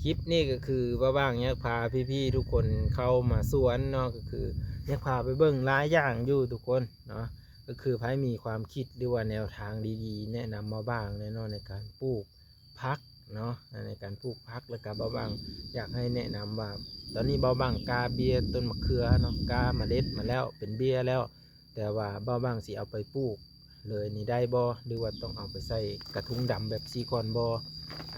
คลิปนี่ก็คือว่าบ้างเนี่ยพาพี่ๆทุกคนเข้ามาสวนเนาะก็คือเนี่ยพาไปเบิ่งหลายอย่างอยู่ทุกคนเนาะก็คือไผมีความคิดหรือว่าแนวทางดีๆแนะนำมาบ้างแน่นอนในการปลูกพักเนาะในการปลูกพักแล้วก็บ่บ้างอยากให้แนะนำว่าตอนนี้บ่บ้างกาเบียร์ต้นมะเขือเนาะกาเมล็ดมาแล้วเป็นเบียร์แล้วแต่ว่าบ่บ้างสิเอาไปปลูกเลยนี่ได้บ่หรือว่าต้องเอาไปใส่กระทุงดำแบบซีคอนบ่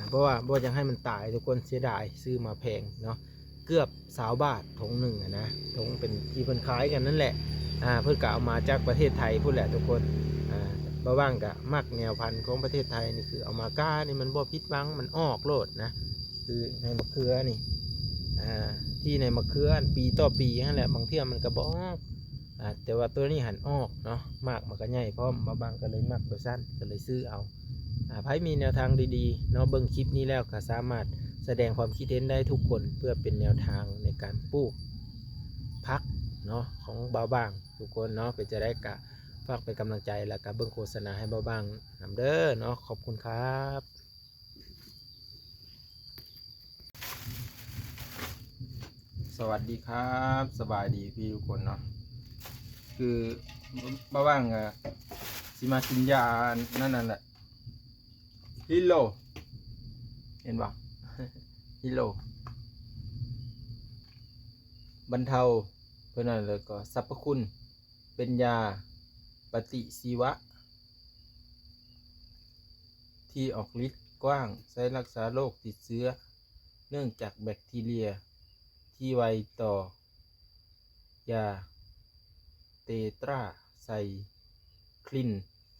เพราะว่าบ่อยากให้มันตายทุกคนเสียดายซื้อมาแพงเนาะเกือบ20 บาทถุงหนึ่งนะถุงเป็นที่เพิ่นขายกันนั่นแหละเพิ่นก็เอามาจากประเทศไทยพูดแหละทุกคนบ่ว่างก็มักแนวพันธุ์ของประเทศไทยนี่คือเอามาก้านี่มันบ่ผิดหวังมันออกโลดนะคือในมะเขือนี่ที่ในมะเขือปีต่อปีนั่นแหละบางเที่ยมันก็บ่ออกแต่ว่าตัวนี้หันออกเนาะมากมันก็ใหญ่พร้อมบ่บางก็เลยมักตัวสั้นก็เลยซื้อเอาไผมีแนวทางดีๆเนาะเบิ่งคลิปนี้แล้วก็สามารถแสดงความคิดเห็นได้ทุกคนเพื่อเป็นแนวทางในการปลูกพักเนาะของเบาบางทุกคนเนาะเป็นจะได้กะฝากเป็นกำลังใจแล้วก็เบิ่งโฆษณาให้เบาบางนำเด้อเนาะขอบคุณครับสวัสดีครับสบายดีพี่ทุกคนเนาะคือเบาบางสิมากินยานั่นแหละฮิโลเห็นปะ ฮิโลบรรเทาเพื่อนนั่นเลยก็สรรพคุณเป็นยาปฏิชีวะที่ออกฤทธิ์กว้างใช้รักษาโรคติดเชื้อเนื่องจากแบคทีเรียที่ไวต่อยาเตตราไซคลิน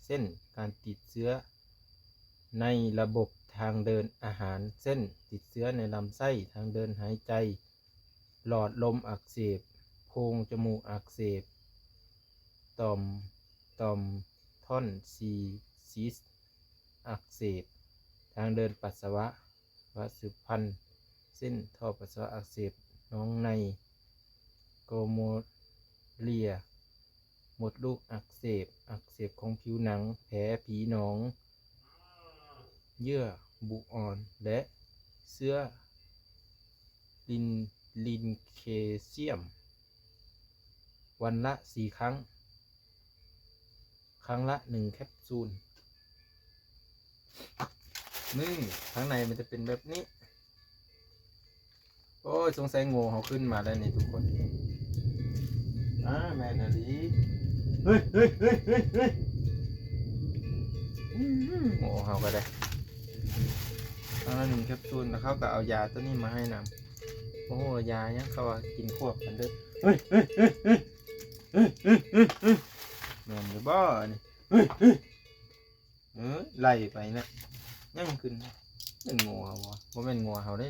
เส้นการติดเชื้อในระบบทางเดินอาหารเส้นติดเชื้อในลำไส้ทางเดินหายใจหลอดลมอักเสบโพรงจมูกอักเสบต่อมท่อนซีสอักเสบทางเดินปัสสาวะวสืบพันธุ์เส้นท่อปัสสาวะอักเสบน้องในโกโมเลียหมดลูกอักเสบของผิวหนังแผลผีหนองเยื่อบุอ่อนและเชื้อลินเคเซียมวันละ4 ครั้งละ1 แคปซูลนี่ข้างในมันจะเป็นแบบนี้โอ้ยสงสัยงูเขาขึ้นมาแล้วนี่ทุกคนแม่นาลีเฮ้ยงูเขาก็ได้ละ1 แคปซูลแล้วเขาก็เอายาตัวนี้มาให้นำโอ้ยาเนี่ยเขาว่ากินควบกันด้วยเฮ้ยแม่นหรือบ่นี่ไล่ไปนะยังขึ้นเป็นงูเขาบ่แม่นงูเขาได้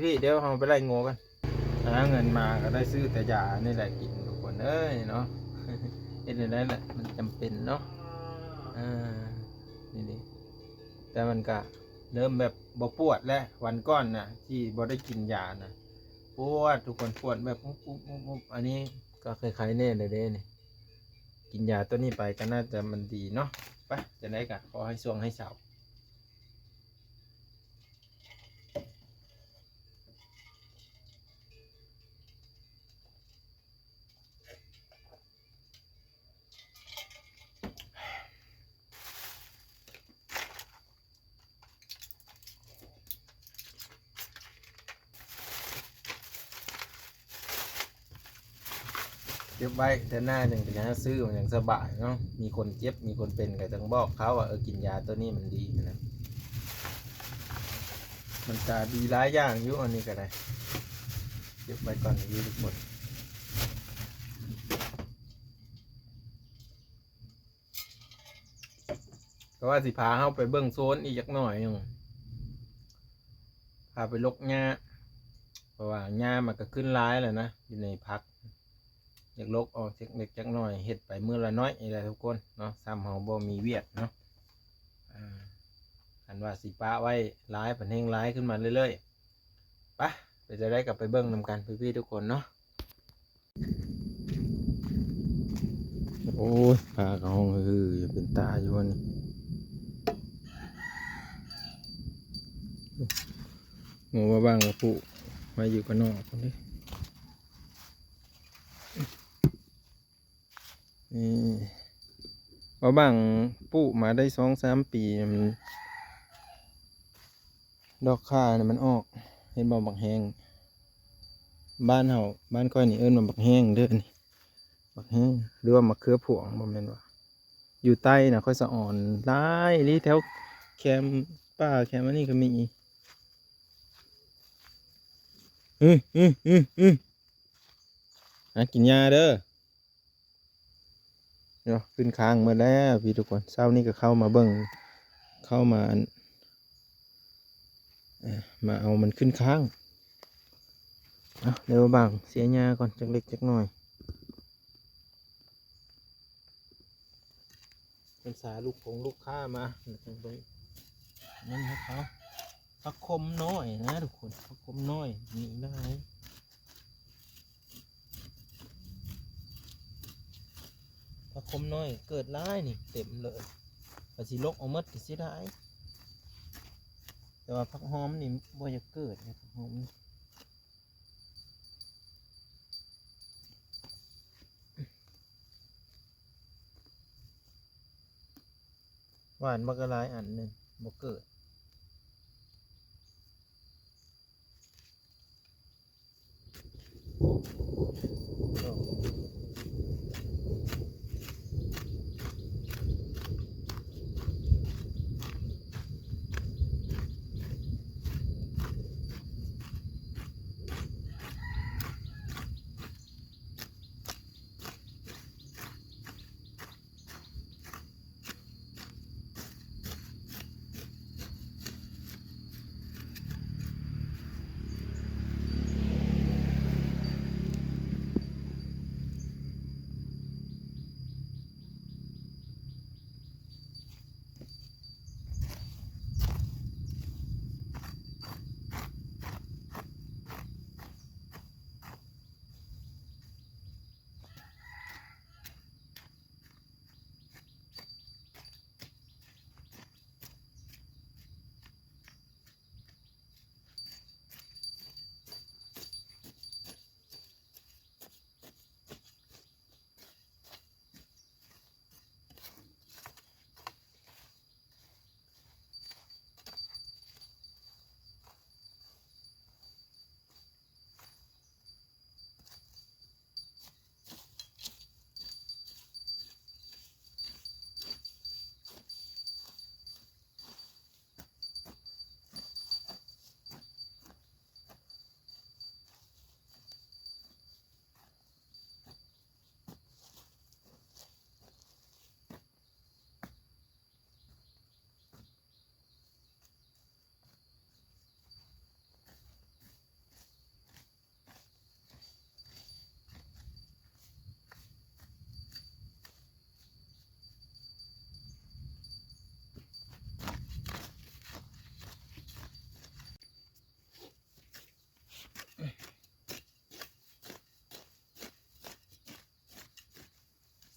พี่เดี๋ยวเราไปไล่งูกันหาเงินมาก็ได้ซื้อแต่ยานี่แหละกินทุกคนเนาะเห็นได้แหละมันจำเป็นเนาะนี่แต่มันก็เริ่มแบบบ่ปวดแล้ววันก้อนนะที่บ่ได้กินยานะปวดทุกคนปวดแบบปุ๊บอันนี้ก็คล้ายๆแน่เลยเด้นี่กินยาตัวนี้ไปก็น่าจะมันดีเนาะไปจะได้กะขอให้ช่วงให้เสาเก็บไว้แต่หน้าหนึ่งแต่ยังซื้อมันยังสบายเนาะมีคนเจ็บมีคนเป็นก็ต้องบอกเขาว่ากินยาตัวนี้มันดีนะมันจะดีหลายอย่างอยู่อันนี้ก็ได้เก็บไว้ก่อนอยู่หมดก็ว่าสิพาเข้าไปเบิ้งโซนอีกจักหน่อยพาไปลกหญ้าเพราะว่าหญ้ามันก็ขึ้นร้ายแล้วนะอยู่ในพักอยากลกออกเล็กจักหน่อยเห็ดไปเมื่อละน้อยอะไรทุกคนเนาะซ้ำเฮาบ่มีเวียดเนาะอันว่าสิป้าไว้ร้ายผันแห้งร้ายขึ้นมาเรื่อยๆไปจะได้กลับไปเบิ้งนำกันพี่ๆทุกคนเนาะโอ้ยปลากระห้องคือเป็นตาอยู่นี่ หมูมาบ้างกับผู้มาอยู่กันนอกคนนี้นี่มาบ้างปู่มาได้2-3 ปีมันดอกข่าเนี่ยมันออกเห็นบ่บักแห้งบ้านเฮาบ้านค่อยนี่เอิ้นว่าบักแห้งเด้อนี่บักแห้งหรือว่ามะเขือพวงบ่แม่นว่าอยู่ใต้น่ะค่อยสะอ่อนหลายอีหลีแถวแคมป่าแคมอันนี้ก็มีหากินยาเด้อเนาะขึ้นค้างมาแล้วพี่ทุกคนเช้านี้ก็เข้ามาเบิ่งเข้ามามาเอามันขึ้นค้างเดี๋ยวบางเสียยาก่อนจักเล็กจักน้อยเป็นสาลูกค้ามาตรงนั่นให้เขาผักคมน้อยนะทุกคนผักคมน้อยนี่ได้ผักคมน้อยเกิดร้ายนี่เต็มเลยภาษีลกเอามัดก็เสียดายแต่ว่าผักหอมนี่บ่อยากเกิดนะผักหอมหวานบักกะลายอันหนึ่งบ่เกิด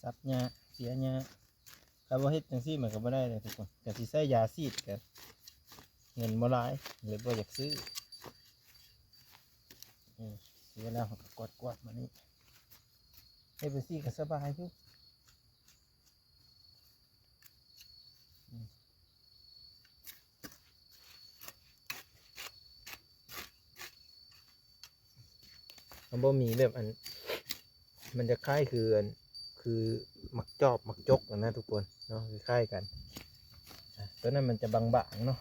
ซับยาเสียยาถ้าบ่เฮ็ดจังซี่มันก็บ่ได้เลยทุกคนแต่สิใช้ยาซีดกันเงินบ่หลายเลยบ่อยากซื้อเสียแล้วเขาก็กวาดมานี่เฮ็ดไปซี่ก็สบายอยู่มันบ่มีแบบอันมันจะคล้ายคือหมักจอบหมักจกนะทุกคนเนาะคล้ายกันตัวนั้นมันจะบางๆเนาะ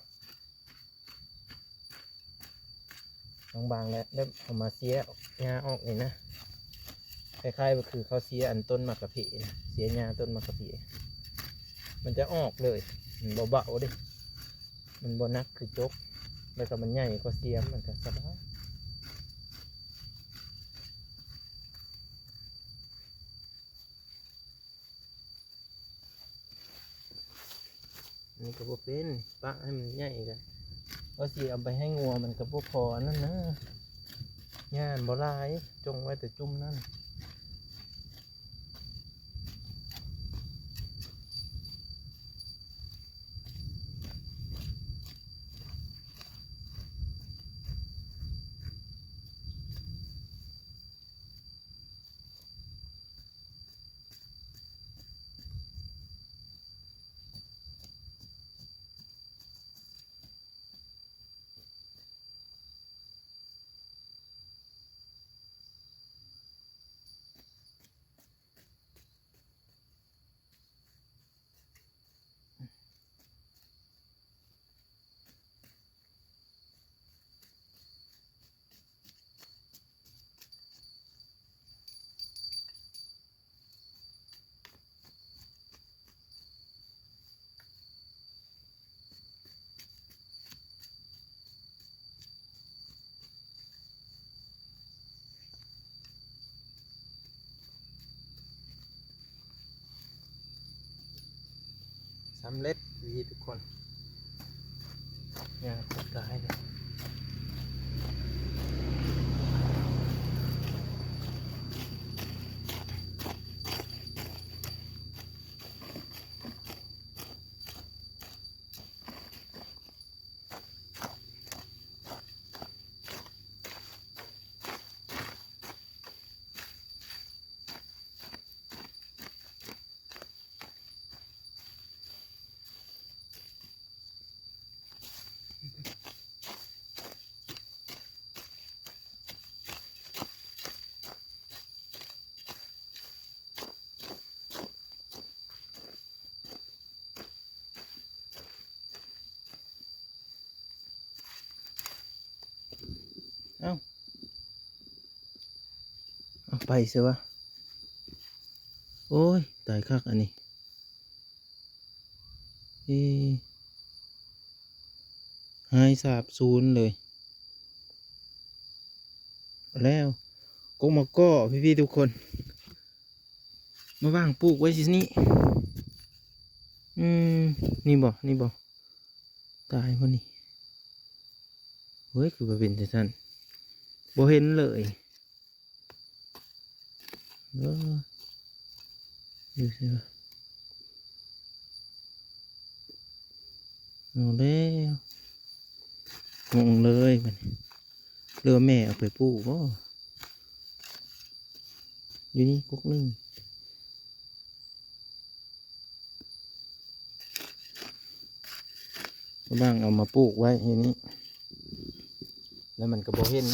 บางๆแล้วเอามาเสียหญ้าออกนี่นะคล้ายๆก็คือเขาเสียอันต้นมะกะเพนะเสียหญ้าต้นมะกะเพมันจะออกเลยมันเบาๆดิมันบ่นักคือจกแล้วก็มันใหญ่ก็เสียมันก็สบายนี่ก็บ่เป็นปะให้มันใหญ่กันก็สิเอาไปให้งัวมันก็บ่พอนั่นนะย่านบ่หลายจงไว้แต่จุ่มนั่น สำเร็จพี่ทุกคนงานสุดท้ายเลยเอาไปเสียวะโอ้ยตายคักอันนี้หายสาบสูญเลยแล้วกมาก็พี่ๆทุกคนมาว่างปลูกไว้สินี่นี่บ่ตายพอนี่เฮ้ยคือมาเป็นแต่ท่านบ่เห็นเลยดูสิวะเอาแล้วงงเลยมันเรือแม่เอาไปปลูกก็อยู่นี่กุ๊กนึงบ้างเอามาปลูกไว้อย่างนี้แล้วมันก็บ่เห็น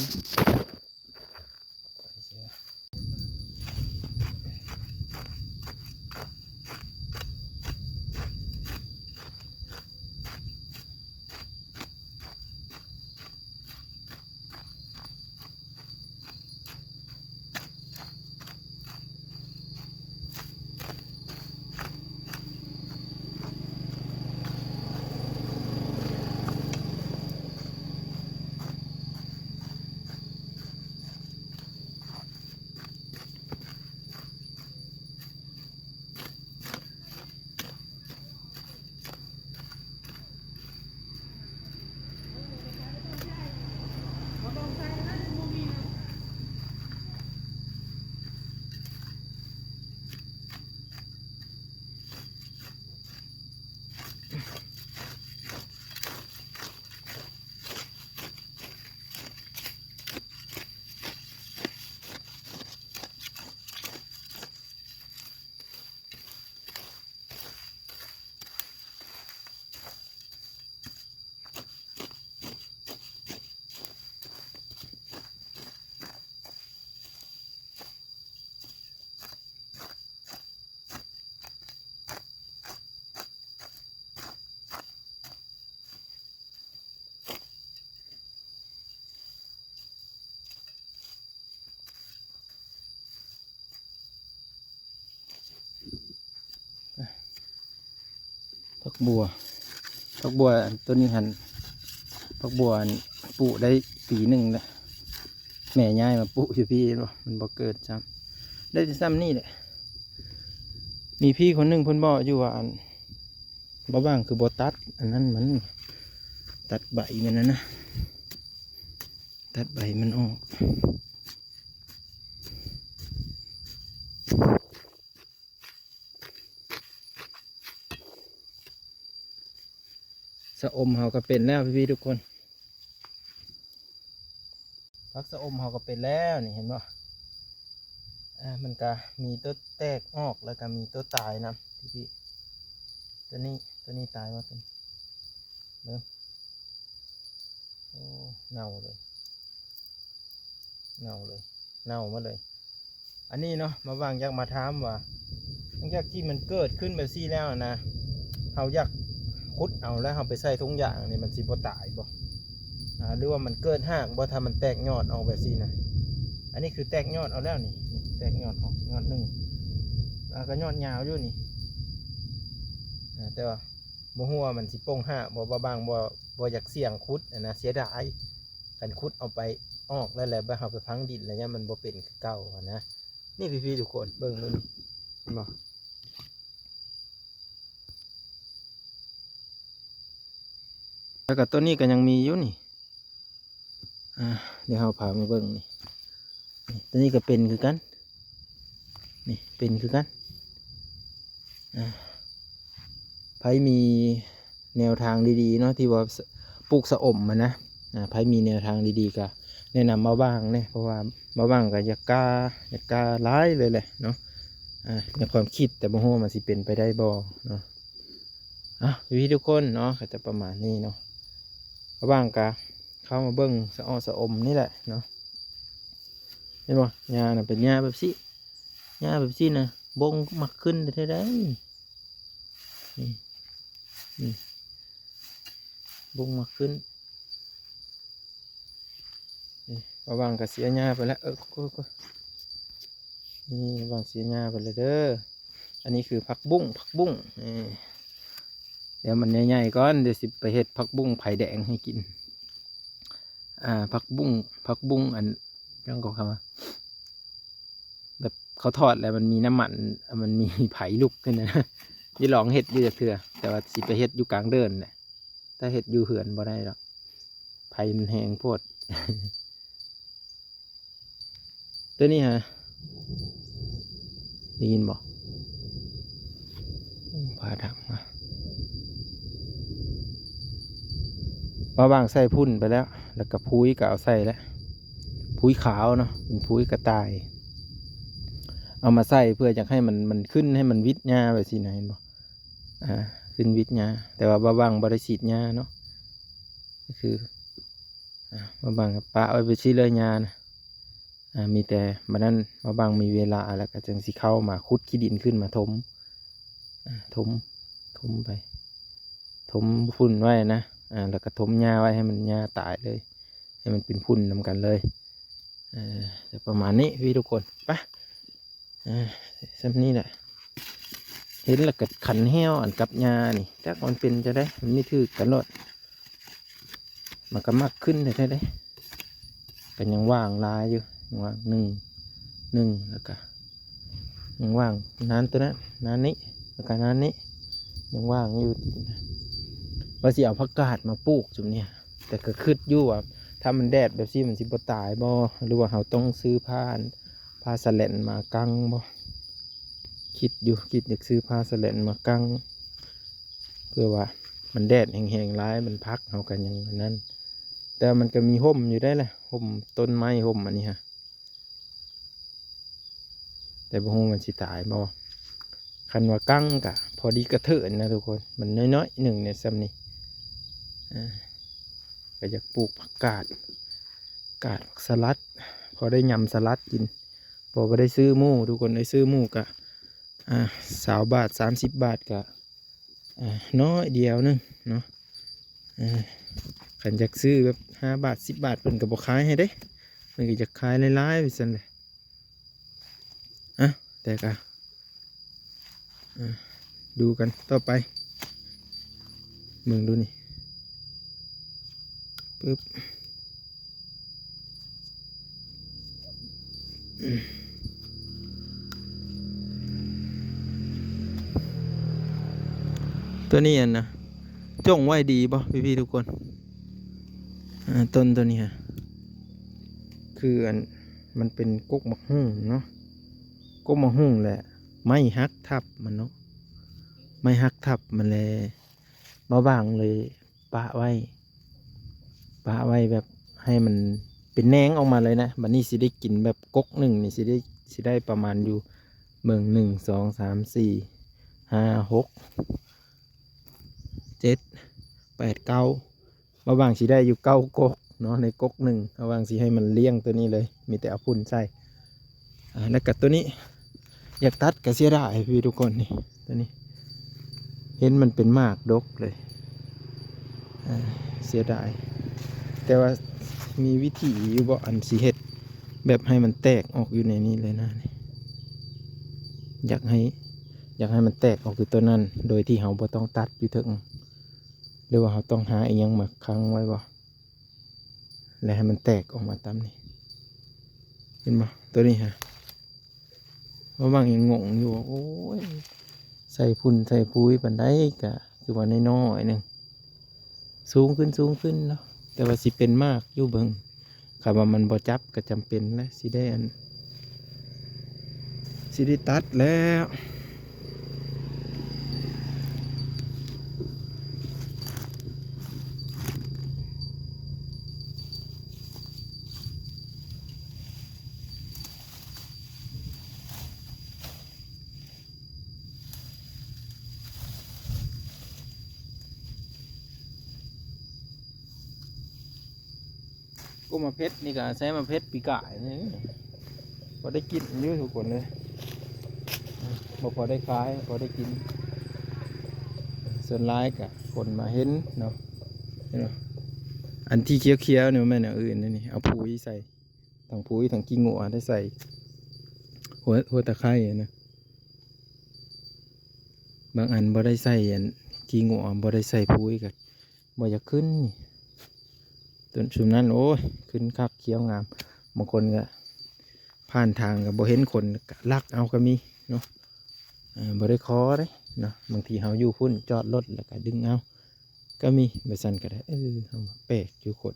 ผักบัวตัวนี้หันผักบัวปลูกได้ปีหนึ่งแล้วแม่ย้ายมาปลูกอยู่พี่หรอมันบ่เกิดซ้ำได้แต่ซ้ำนี่แหละมีพี่คนหนึ่งเพิ่นบอกอยู่ว่าบ่บ้างคือบ่ตัดอันนั้นมันตัดใบมันนะตัดใบมันออกสะอมเขาก็เป็นแล้วพี่ทุกคนพักสะอมเขาก็เป็นแล้วนี่เห็นป่ะมันก็มีตัวแตกออกแล้วก็มีตัวตายนะพี่ตัวนี้ตายมาเป็นเนาะโอ้เน่าเลยเน่ามาเลยอันนี้เนาะมาวางอยากมาถามว่าหลังจากที่มันเกิดขึ้นแบบซี่แล้วนะเขาอยากคุดเอาแล้วเขาไปใส่ทุงยางนี่มันสิบ่ตายบ่หรือว่ามันเกิดห่างบ่ถ้ามันแตกยอดออกแบบซี่นะอันนี้คือแตกยอดเอาแล้วนี่แตกยอดออกยอดหนึ่งแล้วก็ยอดยาวอยู่นี่แต่ว่าบ่หัวมันสิป่งห่าบ่บางบ่อยากเสี่ยงคุดนะเสียดายกันคุดเอาไปออกแล้วแหละบ่เอาไปพังดินอะไรเงี้ยมันบ่เป็นคือเก่านะนี่พี่ทุกคนเบิ่งดูนี่เห็นบ่ แล้วก็ตัวนี้ก็ยังมีอยู่นี่เดี๋ยวเราพามาเบิ่งนี่ตัวนี้ก็เป็นคือกันนี่เป็นคือกันไผมีแนวทางดีๆเนาะที่ว่าปลูกสะอมมันนะไผมีแนวทางดีๆก็แนะนำมาบ้างเนี่ยเพราะว่ามาบ้างก็อยากกล้าร้ายเลยแหละเนาะในความคิดแต่บ่ฮู้ว่ามันสิเป็นไปได้บ่เนาะพี่ทุกคนเนาะก็จะประมาณนี้เนาะมาบ้างก็เข้ามาเบิ่งสะอ้อสะอมนี่แหละเนาะเห็นบ่หญ้าน่ะเป็นหญ้าแบบสิหญ้าแบบสินะบงมักขึ้นได้นี่บงมักขึ้นนี่ระวังกับเสียหญ้าไปแล้วนี่ระวังเสียหญ้าไปเลยเด้ออันนี้คือผักบุ้งเดี๋ยวมันใหญ่ๆก่อนเดี๋ยวสิไปเห็ดผักบุ้งไผ่แดงให้กินผักบุ้งอันยังก็คำว่าแบบเขาทอดแล้วมันมีน้ำมันมันมีไผ่ลุกขึ้นนะยี่ลองเห็ดอยู่เถื่อแต่ว่าสิไปเห็ดอยู่กลางเดินแหละถ้าเห็ดอยู่เหือนบ่ได้หรอกไผ่มันแห้งโพด ตัวนี้ฮะได้ยินบอกพาดังมาบางใส่พุ่นไปแล้วก็พุ้ยก็เอาใส่แล้วพุ้ยขาวเนาะเป็นพุ้ยกระต่ายเอามาใส่เพื่อจะให้มันขึ้นให้มันวิดหญ้าไปสิไหนบอกขึ้นวิดหญ้าแต่ว่าบางบริสีดหญ้าเนาะก็คือมาบางปะไว้ไปชี้เลยหญ้านะมีแต่บัดนั้นมาบางมีเวลาแล้วก็จึงสิเข้ามาขุดขี้ดินขึ้นมาถมไปถมพุ่นไว้นะแล้วก็ถมหญ้าไว้ให้มันหญ้าตายเลยให้มันเป็นพุ่นนำกันเลยจะประมาณนี้พี่ทุกคนไปซ้ำนี้แหละเห็นแล้วก็ขันแห้วอันกับหญ้านี่จักมันเป็นจะได้มันไม่ถือกันหรอกมันก็มากขึ้นได้กันยังว่างลายอยู่ว่างหนึ่งแล้วก็ยังว่างนานตัวนั้นนานนี้แล้วก็นานนี้ยังว่างอยู่ว่าสิเอาผักกาดมาปลูกจุดเนี้ยแต่ก็คืดอยู่ว่าถ้ามันแดดแบบนี้มันสิบ่ตายบ่หรือว่าเราต้องซื้อผ้าสแลนมากังบ่คิดอยากซื้อผ้าสแลนมากังเพื่อว่ามันแดดแห้งๆร้ายมันพักเอากันอย่างนั้นแต่มันก็มีห่มอยู่ได้แหละห่มต้นไม้ห่มอันนี้ฮะแต่บ่ฮู้มันสิตายบ่คันว่ากั้งกะพอดีกระเถินนะทุกคนมันน้อยๆหนึ่งในซ้ำนี้ก็อยากปลูกผักกาดสลัดพอได้ยำสลัดกินพอไปได้ซื้อหมูทุกคนได้ซื้อหมูกะ20 บาท30 บาทกะน้อยเดียวนึงเนาะขันอยากซื้อแบบ5 บาท10 บาทเป็นกระบอกขายให้เด้มันก็จะขายหลายๆไปสั่นเลยแต่ก็ดูกันต่อไปมึงดูนี่ปึ๊บตัวนี้นะจ้องไว้ดีป่ะพี่ทุกคนต้นตัวนี้ฮะคือมันเป็นกกมะฮุ่งเนาะกกมะฮุ่งแหละไม่ฮักทับมันเนาะไม่ฮักทับมันเลยมาบางเลยปะไว้แบบให้มันเป็นแหนงออกมาเลยนะบัดนี้สิได้กินแบบกกหนึ่งนี่สิได้ประมาณอยู่1 2 3 4 5 6 7 8 9มาบางสิได้อยู่9 กกเนาะในกกหนึ่งมาบางสิให้มันเลี้ยงตัวนี้เลยมีแต่เอาพุ่นใส่แล้วกับตัวนี้อยากตัดกระเสียได้พี่ทุกคนนี่ตัวนี้เห็นมันเป็นมากดกเลยเสียดายแต่ว่ามีวิธีอยู่บ่อันสีเห็ดแบบให้มันแตกออกอยู่ในนี้เลยนะอยากให้มันแตกออกคือตัวนั้นโดยที่เราบ่ต้องตัดอยู่ถึงหรือว่าเราต้องหาอีกอย่างมาค้างไว้บ่แล้วให้มันแตกออกมาตามนี้เห็นบ่ตัวนี้ฮะว่าบางยังงงอยู่โอ้ยใส่พุ่นใส่ปุ้ยปันได้กะคือว่าน้อยๆนึง สูงขึ้นเนาะแต่ว่าสิเป็นมากอยู่เบิ่งคำว่ามันบ่จับก็จำเป็นแล้วสิได้ตัดแล้วก็มาเพชรนี่ก็ใช้มาเพชรปีกายนี่พอได้กินเยอะทุกคนเลยบ่พอได้ขายพอได้กินส่วนร้ายกับคนมาเห็นเนาะอันที่เคี้ยวๆเนี่ยแม่นอย่างอื่นนี่เอาปุ๋ยใส่ทั้งปุ๋ยทั้งกิ้งงัวได้ใส่หัวตะไคร้นะบางอันบ่ได้ใส่อันกิ้งงัวบ่ได้ใส่ปุ๋ยกันบ่อยากขึ้นนี่ต้นชุมนั้นโอ้ยขึ้นคักเคี้ยวงามบางคนก็ผ่านทางก็บ่เห็นคนก็ลักเอาก็มีเนาะบ่ได้ขอเลยเนาะบางทีเฮาอยู่พุ่นจอดรถแล้วก็ดึงเอาก็มีใบสันก็ได้เฮาแปลกอยู่คน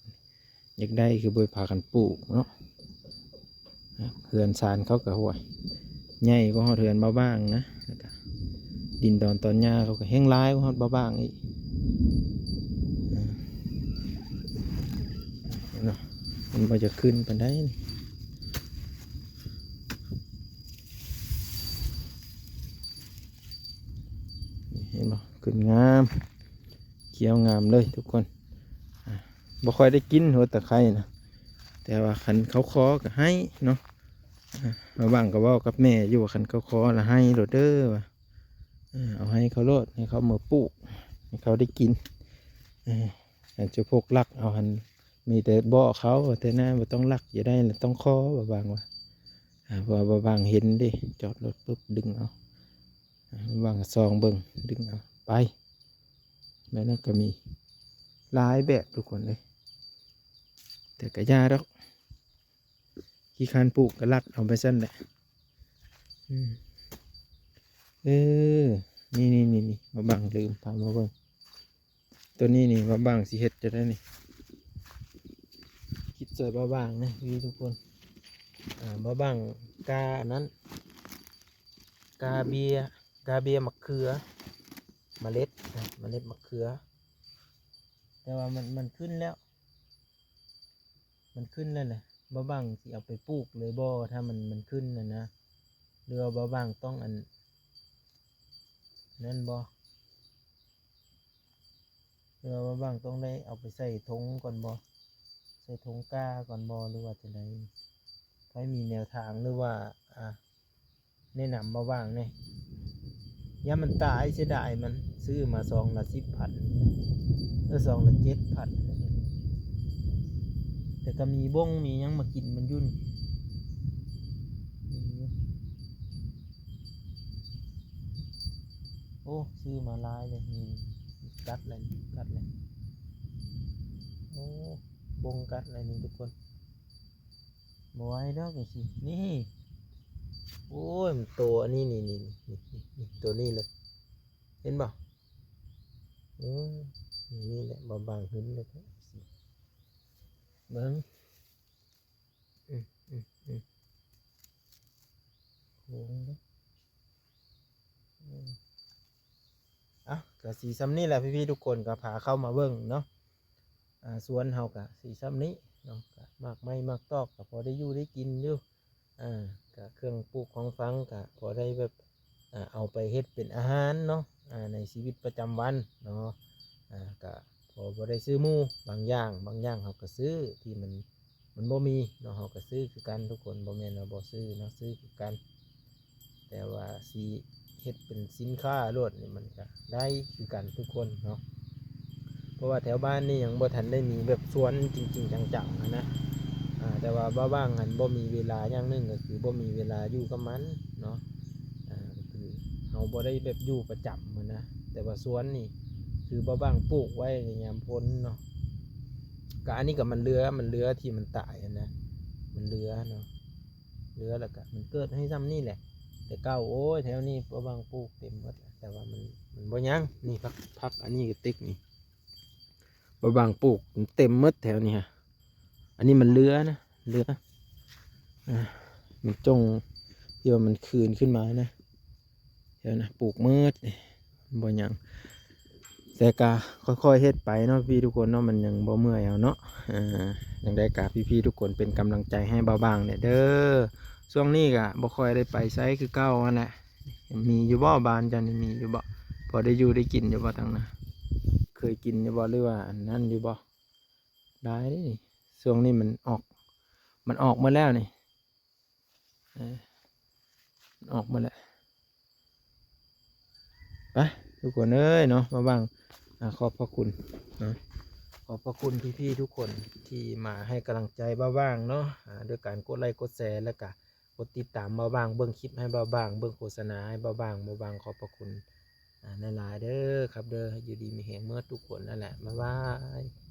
อยากได้คือบ่พากันปลูกเนาะเฮือนซานเขาก็ห่วยใหญ่กว่าเฮาเฮือนเบาบางนะแล้วก็ดินดอนตอนหญ้าเขาก็แห้งร้ายกว่าเฮาเบาบางอีกเนาะมันบ่จะขึ้นปานใดเห็นบ่ขึ้นงามเขียวงามเลยทุกคนบ่ค่อยได้กินหัวตะไคร้นะแต่ว่าคันเขาขอก็ให้เนาะมาบ้างก็เว้ากับแม่อยู่ว่าคันเขาขอละให้โลดเด้อว่าเอาให้เขาโลดให้เขามาปลูกให้เขาได้กินอาจจะพกลักเอาหันมีแต่บ่อเขาแต่หน้าบ่ต้องลักอย่าได้ต้องขอบ่บางว่าพอบ่บางเห็นดิจอดรถปุ๊บดึงเอาบางซองเบิ่งดึงเอาไปแม่นั่นก็มีหลายแบบทุกคนเลยแต่ก็ยาดอกขี้คานปลูกก็ลักเอาไปสั้นแหละนี่มาบังลืมพามาเบิ่งตัวนี้นี่มาบังสิเฮ็ดจะได้นี่คิดสวยมาบังนะพี่ทุกคนมาบังกานั้นกาเบียมะเขือเมล็ดมะเขือแต่ว่ามันขึ้นแล้วแหละบ่บังสิเอาไปปลูกเลยบ่ถ้ามันขึ้นนะหรือว่าบ่บังต้องอันนั่นบ่หรือว่าบ่บังต้องได้เอาไปใส่ถุงก่อนบ่ใส่ถุงกาก่อนบ่หรือว่าจะได้ใครมีแนวทางหรือว่าแนะนำบ่บังเนี่ยยามมันตายเสียดายมันซื้อมาซองละ10,000ซองละ7,000แต่ก็มีบ้งมียังมากินมันยุ่นโอ้ซื้อมาลายเลยมีกัดเลยโอ้บงกัดอะไรนี่ทุกคนบไว้แล้วไงสินี่โอ้ยมันตัวอันนี้นี่ตัวนี้เลยเห็นบ่นี่แหละบางขึ้นเลยเบิ้งโค้งเลยก็สีซ้ำนี่แหละพี่ๆทุกคนก็พาเข้ามาเบิ้งเนาะสวนเฮาก็สีซ้ำนี้เนาะก็มากไม้มากตอกก็พอได้อยู่ได้กินอยู่ก็เครื่องปลูกของฟังก็พอได้แบบเอาไปเฮ็ดเป็นอาหารเนาะในชีวิตประจำวันเนาะก็พอได้ซื้อหมูบางอย่างเขาก็ซื้อที่มันบ่มีเนาะเขาก็ซื้อคือกันทุกคนบ่แม่นว่าบ่ซื้อเนาะซื้อคือกันแต่ว่าสีเฮ็ดเป็นสินค้าโลดนี่มันก็ได้คือกันทุกคนเนาะเพราะว่าแถวบ้านนี่ยังบ่ทันได้มีแบบสวนจริงๆจังๆนะแต่ว่าบ้างหันบ่มีเวลาอย่างนึงก็คือบ่มีเวลาอยู่กับมันเนาะคือเราบ่ได้แบบอยู่ประจำมันนะแต่ว่าสวนนี่คือบ้างปลูกไว้ในยามพ้นเนาะก็อันนี้ก็มันเลื้อที่มันตายนะมันเลื้อเนาะเลื้อแล้วก็มันเกิดให้ซ้ำนี่แหละแต่เก้าโอ้ยแถวนี้บ้างปลูกเต็มหมดแต่ว่ามันบ่ยังนี่พักอันนี้ก็ติ๊กนี่ บางปลูกเต็มหมดแถวนี้ฮะอันนี้มันเลื้อนะเลื้ออ่ะมันจงที่ว่ามันคืนขึ้นมานะเดี๋ยวนะปลูกมืดบ่หยังแต่กะค่อยๆเฮ็ดไปเนาะพี่ทุกคนเนาะมันยังบ่เมื่อยเอาเนาะยังได้กะพี่ๆทุกคนเป็นกำลังใจให้เบาบางเนี่ยเด้อช่วงนี้กะบ่ค่อยได้ไปไสคือเก่าอันแหละมีอยู่บ่บ้านจันนี่มีอยู่บ่พอได้อยู่ได้กินอยู่บ่ทางนั้นเคยกินอยู่บ่หรือว่าอันนั้นอยู่บ่ได้เด้นี่ช่วงนี้มันออกมาแล้วนี่มันออกมาแล้วไปทุกคนเอ้ยเนาะมาบ้างขอบพระคุณเนาะขอบพระคุณพี่ๆทุกคนที่มาให้กำลังใจบ้าบ้างเนาะด้วยการกดไลค์กดแชร์แล้วก็กดติดตามบ้าบ้างเบิ่งคลิปให้บ้าบ้างเบิ่งโฆษณาให้บ้าบ้างขอบพระคุณหลายๆเด้อครับเด้ออยู่ดีมีแหงเมื่อทุกคนนั่นแหละบ๊ายบาย